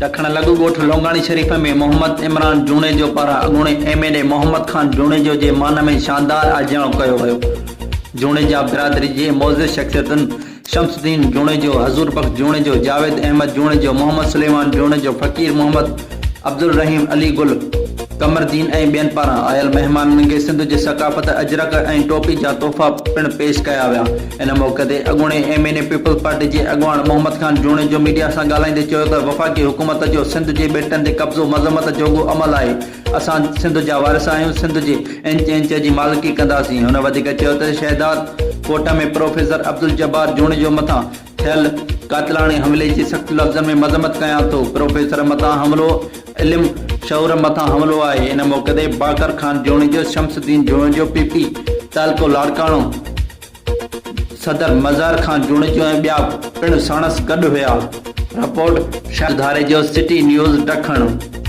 ॾखण लघु ॻोठ लोंगाणी शरीफ़ में मोहम्मद इमरान जूनेजो पारां अॻूणे एमएलए मोहम्मद खान जूनेजो जे मान में शानदार आजियाणो कयो वियो। जूनेजा बिरादरी जे मोज़िज़ शख़्सियतुनि शम्सुद्दीन जूनेजो, हज़ूर बख्श जूनेजो, जावेद अहमद जूनेजो, मोहम्मद सुलेमान जूनेजो, फ़कीर मोहम्मद अब्दुल रहीम अली गुल कमरदीन ऐं ॿियनि पारां आयल महिमाननि खे सिंध जे सक़ाफ़त अजरक ऐं टोपी जा तोहफ़ा पिणु पेश कया विया। इन मौक़े ते अॻूणे एमएनए पीपल्स पार्टी जे अॻुवाण मोहम्मद खान जूनेजो मीडिया सां ॻाल्हाईंदे चयो त वफ़ाक़ी हुकूमत जो सिंध जे ॿेटनि ते कब्ज़ो मज़म्मत जोॻो अमल आहे। असां सिंध जा वारिस आहियूं, सिंध जे इंच इंच जी मालिकी कंदासीं। हुन वधीक चयो त शहदाद कोट में प्रोफेसर अब्दुल जब्बार जूनेजो मथां थियल कातिलाणे हमले जी सख़्त लफ़्ज़नि में मज़म्मत कयां थो। प्रोफेसर मथां हमलो इल्म शऊर मथां हमलो आहे। इन मौक़े ते बाकर खान जूनेजो, शम्सुद्दीन जूनेजो, पीपी तालको लाड़काणो, सदर मज़ार खान जूनेजो ऐं ॿिया पिणु साणस गॾु हुआ। रिपोर्ट शाहधारे जो सिटी न्यूज़ ॾखण।